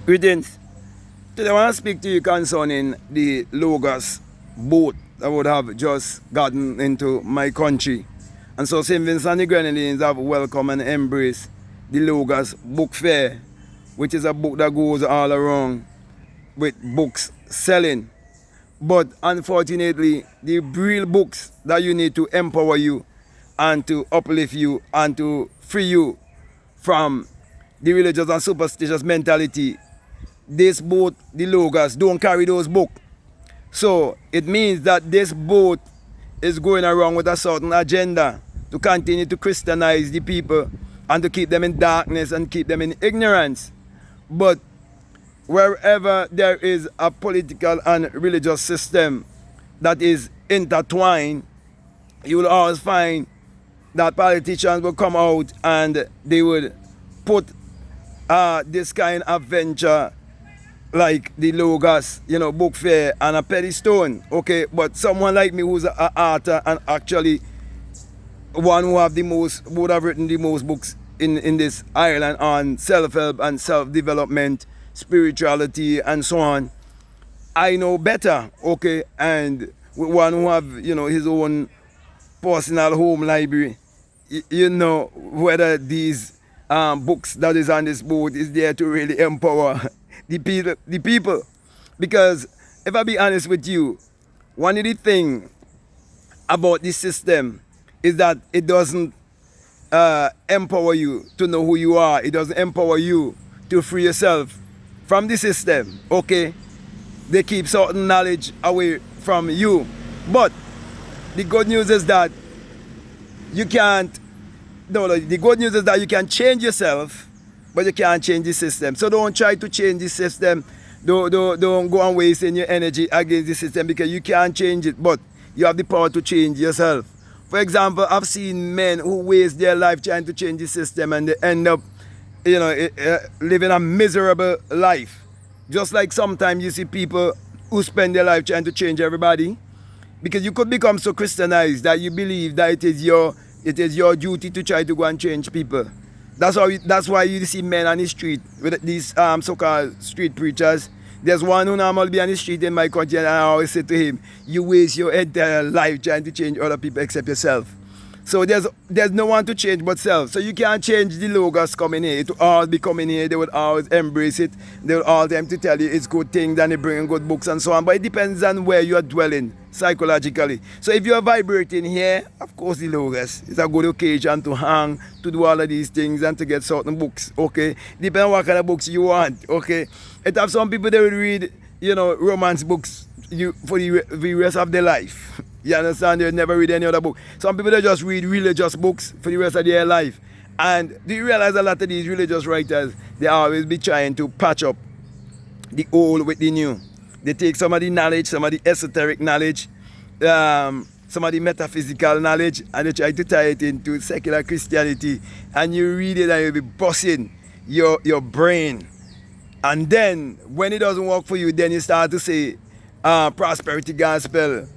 Greetings. Today I want to speak to you concerning the Logos boat that would have just gotten into my country. And so St. Vincent and the Grenadines have welcomed and embraced the Logos Book Fair, which is a book that goes all around with books selling. But unfortunately, the real books that you need to empower you and to uplift you and to free you from the religious and superstitious mentality, this boat, the Logos, don't carry those books. So it means that this boat is going around with a certain agenda to continue to Christianize the people and to keep them in darkness and keep them in ignorance. But wherever there is a political and religious system that is intertwined, you will always find that politicians will come out and they would put this kind of venture like the Logos, book fair on a pedestal, okay? But someone like me who's an author and actually one who would have written the most books in this island on self-help and self-development, spirituality and so on, I know better, okay? And one who have, his own personal home library, whether these books that is on this boat is there to really empower the people. Because if I be honest with you, one of the things about this system is that it doesn't empower you to know who you are. It doesn't empower you to free yourself from the system, okay? They keep certain knowledge away from you. But the good news is that you can't, the good news is that you can change yourself, but you can't change the system. So don't try to change the system. Don't go and wasting your energy against the system, because you can't change it, but you have the power to change yourself. For example, I've seen men who waste their life trying to change the system and they end up, living a miserable life. Just like sometimes you see people who spend their life trying to change everybody, because you could become so Christianized that you believe that it is your duty to try to go and change people. That's why you see men on the street with these so-called street preachers. There's one who normally be on the street in my country, and I always say to him, you waste your entire life trying to change other people except yourself. So there's no one to change but self. So you can't change the Logos coming here. It will always be coming here. They would always embrace it. They will all time to tell you it's good things and they bring in good books and so on. But it depends on where you are dwelling psychologically. So if you are vibrating here, of course the Logos is a good occasion to hang, to do all of these things and to get certain books, okay? Depending on what kind of books you want, okay? It have some people that will read, romance books for the rest of their life. You understand? They never read any other book. Some people, they just read religious books for the rest of their life. And do you realize a lot of these religious writers, they always be trying to patch up the old with the new. They take some of the knowledge, some of the esoteric knowledge, some of the metaphysical knowledge, and they try to tie it into secular Christianity. And you read it and you'll be busting your brain. And then, when it doesn't work for you, then you start to say, prosperity gospel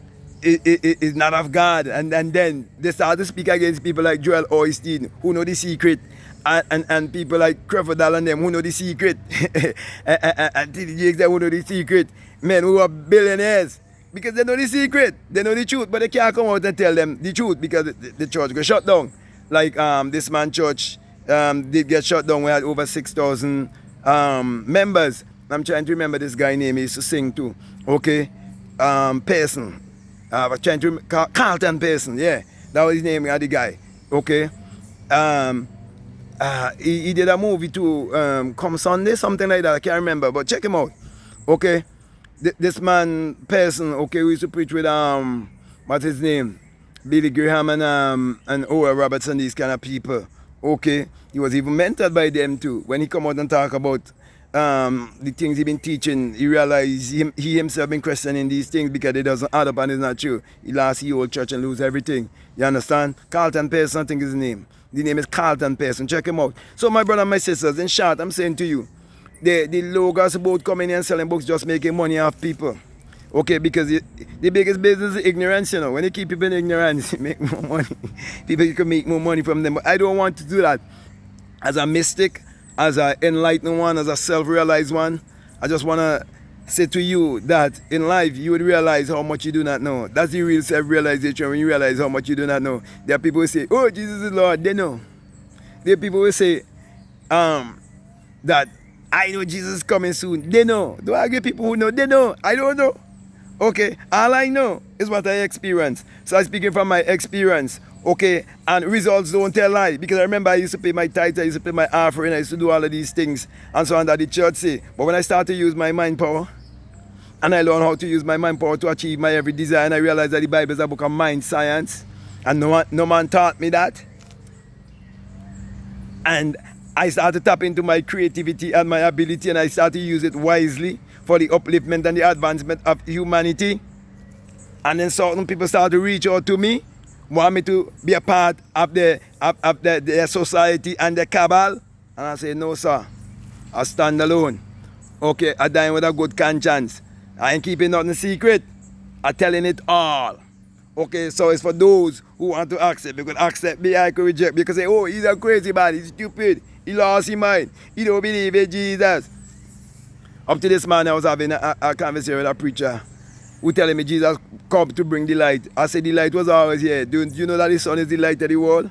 is not of God. And then they start to speak against people like Joel Osteen, who know the secret. And people like Crefodal and them, who know the secret. and TDJs, who know the secret. Men who are billionaires. Because they know the secret. They know the truth. But they can't come out and tell them the truth, because the church got shut down. Like this man church did get shut down. We had over 6,000 members. I'm trying to remember this guy's name. He used to sing too. Okay. Pearson. I was trying to remember. Carlton Pearson. Yeah. That was his name. The guy. Okay. He did a movie too. Come Sunday, something like that. I can't remember. But check him out. Okay. This man Pearson. Okay. We used to preach with what's his name? Billy Graham and Oral Roberts and these kind of people. Okay. He was even mentored by them too. When he come out and talk about the things he been teaching, he realized he himself been questioning these things because it doesn't add up and it's not true. He lost the old church and lose everything. You understand? Carlton Pearson, I think is his name. The name is Carlton Pearson. Check him out. So my brother and my sisters, in short, I'm saying to you, the Logos boat coming in and selling books, just making money off people. Okay, because the biggest business is ignorance, When you keep people in ignorance, you make more money. People can make more money from them. But I don't want to do that. As a mystic, as an enlightened one, as a self-realized one, I just want to say to you that in life you would realize how much you do not know. That's the real self-realization, when you realize how much you do not know. There are people who say, oh, Jesus is Lord. They know. There are people who say that I know Jesus is coming soon. They know. Do I agree people who know? They know. I don't know. Okay, all I know is what I experience. So I'm speaking from my experience. Okay, and results don't tell lie. Because I remember I used to pay my tithe, I used to pay my offering, I used to do all of these things, and so on that the church say. But when I start to use my mind power, and I learn how to use my mind power to achieve my every desire, and I realize that the Bible is a book of mind science, and no man taught me that. And I start to tap into my creativity and my ability, and I start to use it wisely for the upliftment and the advancement of humanity. And then certain people start to reach out to me, want me to be a part of their society and their cabal. And I say, no sir, I stand alone. Okay, I dine with a good conscience. I ain't keeping nothing secret. I'm telling it all. Okay, so it's for those who want to accept. You could accept me, I could reject. You could say, oh, he's a crazy man, he's stupid, he lost his mind, he don't believe in Jesus. Up to this man, I was having a conversation with a preacher who telling me Jesus come to bring the light. I said the light was always here. Do you know that the sun is the light of the world?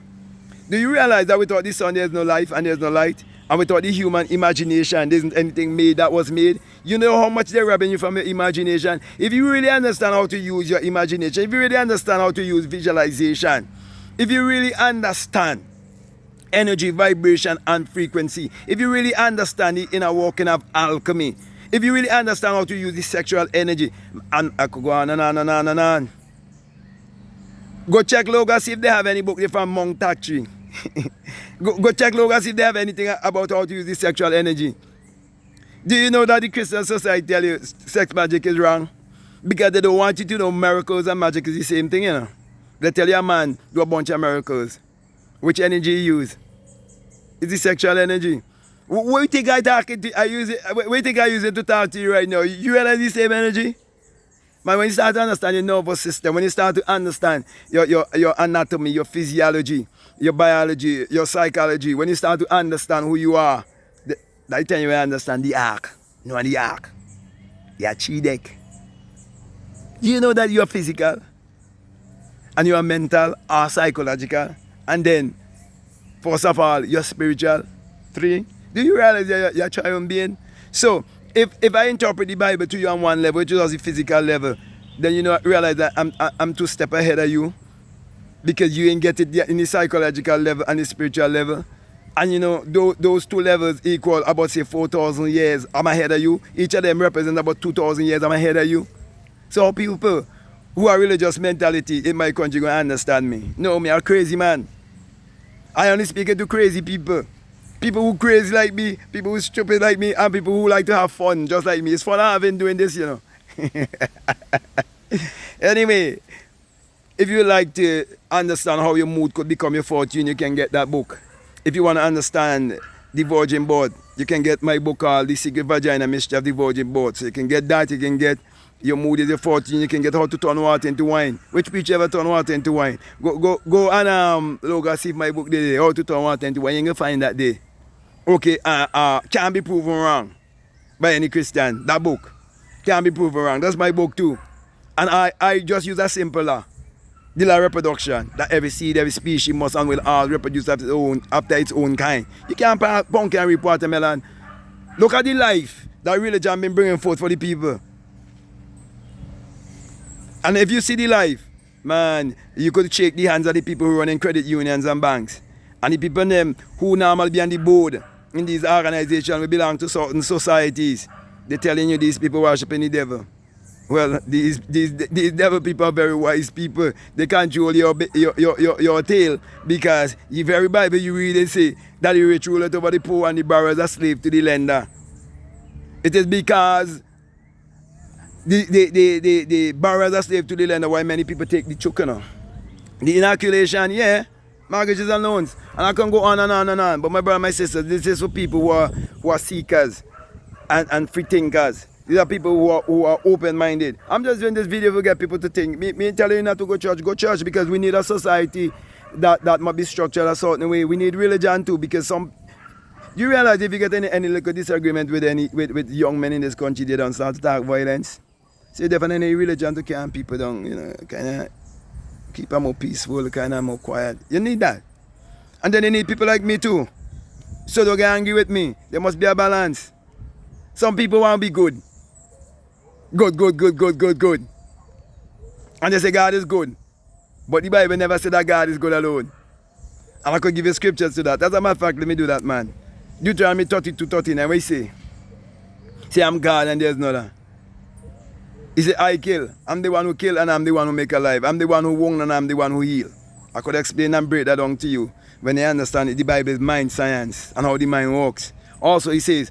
Do you realize that without the sun there's no life and there's no light? And without the human imagination there isn't anything made that was made? You know how much they're robbing you from your imagination? If you really understand how to use your imagination, if you really understand how to use visualization, if you really understand energy, vibration, and frequency, if you really understand the inner working of alchemy, if you really understand how to use the sexual energy, and I could go on and on and on and on. Go check Logos, see if they have any book from Monk Tree. go check Logos, see if they have anything about how to use the sexual energy. Do you know that the Christian society tell you sex magic is wrong? Because they don't want you to know miracles and magic is the same thing, you know. They tell you a man do a bunch of miracles. Which energy you use? It's the sexual energy. What do you think I talking to? What do you think I use it to talk to you right now? You realize the same energy? Man, when you start to understand your nervous system, when you start to understand your anatomy, your physiology, your biology, your psychology, when you start to understand who you are, that time you will understand the arc. You know the arc? Your chi deck. Do you know that you are physical? And you are mental or psychological? And then, first of all, you're spiritual. 3. Do you realize you're a triune being? So, if I interpret the Bible to you on one level, which is the physical level, then you know realize that I'm 2 steps ahead of you. Because you ain't get it yet in the psychological level and the spiritual level. And you know, those 2 levels equal about say 4,000 years. I'm ahead of you. Each of them represent about 2,000 years. I'm ahead of you. So people who are religious mentality in my country gonna understand me. No, me a crazy man. I only speaking to crazy people. People who crazy like me, people who stupid like me, and people who like to have fun just like me. It's fun having doing this, you know. Anyway, if you like to understand how your mood could become your fortune, you can get that book. If you want to understand the Virgin Birth, you can get my book called The Secret Vagina Mystery of the Virgin Birth. So you can get that, you can get Your Mood is Your Fortune, you can get How to Turn Water into Wine. Which preacher ever turn water into wine? Go and look and see if my book there, How to Turn Water into Wine. You're going to find that there. Okay, can't be proven wrong by any Christian. That book can't be proven wrong. That's my book too. And I just use a simple law. The law of reproduction. That every seed, every species must and will all reproduce after its own kind. You can't plant pumpkin and reap watermelon. Look at the life that religion been bringing forth for the people. And if you see the life, man, you could shake the hands of the people who run in credit unions and banks. And the people them who normally be on the board in these organizations will belong to certain societies. They're telling you these people worshiping the devil. Well, these devil people are very wise people. They control your tail because the very Bible you read and say that the rich ruleth over the poor and the borrowers are slave to the lender. It is because the borrowers are slave to the lender why many people take the choke, you know. The inoculation, yeah, mortgages and loans. And I can go on and on and on. But my brother and my sister, this is for people who are seekers and free thinkers. These are people who are open-minded. I'm just doing this video to get people to think. Me telling you not to go church because we need a society that must be structured a certain way. We need religion too because You realize if you get any little disagreement with young men in this country, they don't start to talk violence. So you definitely need religion to calm people down, kind of keep them more peaceful, kind of more quiet. You need that. And then you need people like me too. So don't get angry with me. There must be a balance. Some people want to be good. Good. And they say God is good. But the Bible never said that God is good alone. And I could give you scriptures to that. As a matter of fact, let me do that, man. Deuteronomy 32:39, what you say? Say, I'm God and there's no other. He said, I kill. I'm the one who kill and I'm the one who make alive. I'm the one who wound and I'm the one who heal. I could explain and break that down to you when you understand it. The Bible is mind science and how the mind works. Also, he says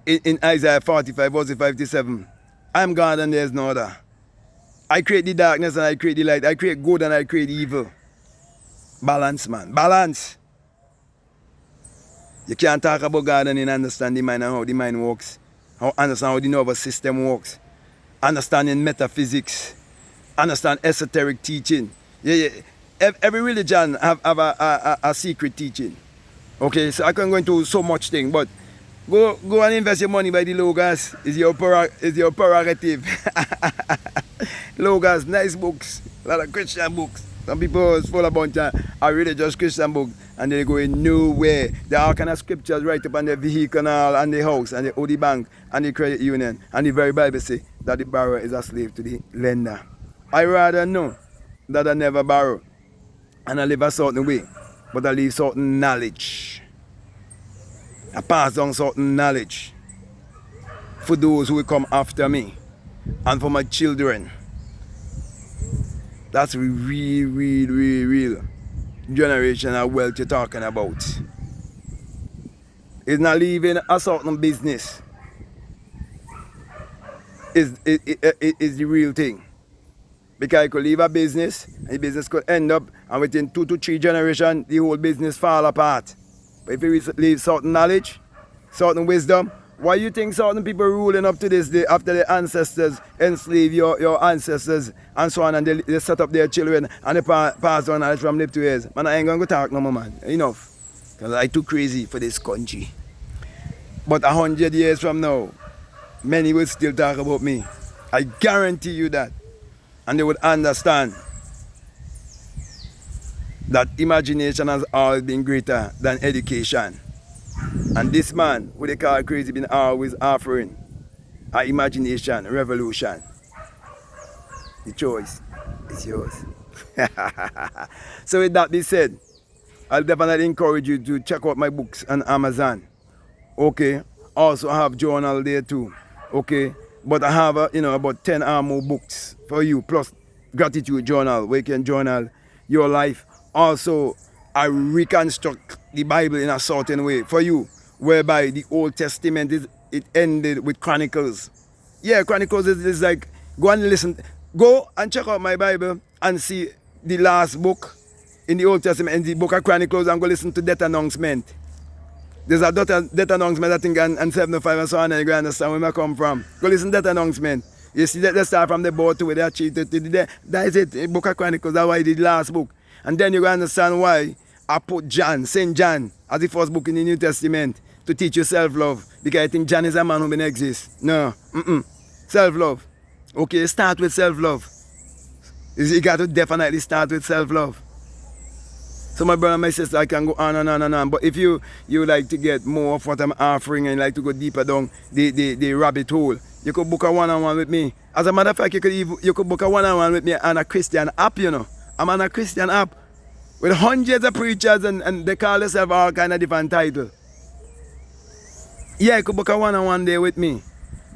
in Isaiah 45, verse 5-7, I'm God and there's no other. I create the darkness and I create the light. I create good and I create evil. Balance, man. Balance. You can't talk about God and then understand the mind and how the mind works. Understand how the nervous system works. Understanding metaphysics. Understand esoteric teaching. Yeah. Every religion have a secret teaching. Okay, so I can go into so much thing, but go and invest your money by the Logos. Is your prerogative. Logos, nice books. A lot of Christian books. Some people is full of bunch of religious Christian books and they go in nowhere. There are all kind of scriptures right up on the vehicle and all, and the house and the OD bank and the credit union. And the very Bible say that the borrower is a slave to the lender. I rather know that I never borrow and I live a certain way, but I leave certain knowledge. I pass on certain knowledge for those who will come after me and for my children. That's real generational wealth you're talking about. It's not leaving a certain business. Is the real thing. Because you could leave a business, and the business could end up, and within 2 to 3 generations, the whole business fall apart. But if you leave certain knowledge, certain wisdom, why you think certain people ruling up to this day after their ancestors enslave your ancestors and so on, and they set up their children and they pass on knowledge from lip to ears? Man, I ain't gonna go talk no more, man. Enough. Because I too crazy for this country. But 100 years from now, many will still talk about me. I guarantee you that. And they would understand that imagination has always been greater than education. And this man, who they call crazy, been always offering an imagination revolution. The choice is yours. So with that being said, I'll definitely encourage you to check out my books on Amazon. Okay. Also I have journal there too. Okay. But I have about 10 or more books for you, plus gratitude journal where you can journal your life. Also, I reconstruct the Bible in a certain way for you, whereby the Old Testament it ended with Chronicles. Yeah, Chronicles is like, go and check out my Bible and see the last book in the Old Testament and the book of Chronicles, and go listen to Death Announcement. There's a death announcement, I think, and 705 and so on, and you go understand where I come from. Go listen to that announcement. You see that they start from the boat to where they achieved it. That is it, the book of Chronicles, that's why I did the last book. And then you go understand why I put St. John, as the first book in the New Testament, to teach you self-love. Because I think John is a man who didn't exist. No, self-love. Okay, start with self-love. You got to definitely start with self-love. So my brother and my sister, I can go on and on and on. But if you like to get more of what I'm offering and like to go deeper down the rabbit hole, you could book a one-on-one with me. As a matter of fact, you could book a one-on-one with me on a Christian app, I'm on a Christian app with hundreds of preachers and they call themselves all kind of different titles. Yeah, you could book a one-on-one there with me.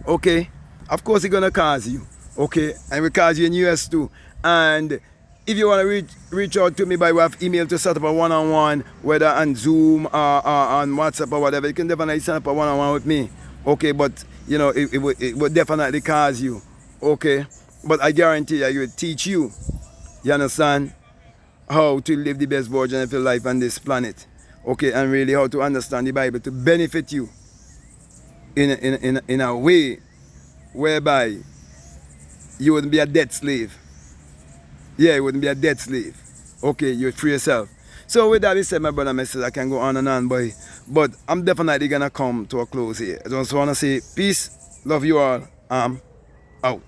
Okay? Of course, it's going to cost you. Okay? And we cost you in US too. And if you want to reach out to me by way of email to set up a one-on-one, whether on Zoom or on WhatsApp or whatever, you can definitely set up a one-on-one with me. Okay, but it would definitely cause you. Okay, but I guarantee I will teach you. You understand how to live the best version of your life on this planet. Okay, and really how to understand the Bible to benefit you in a way whereby you wouldn't be a debt slave. Yeah, you wouldn't be a debt slave. Okay, you would free yourself. So with that being said, my brother and my sister, I can go on and on, boy. But I'm definitely gonna come to a close here. I just wanna say peace, love you all, out.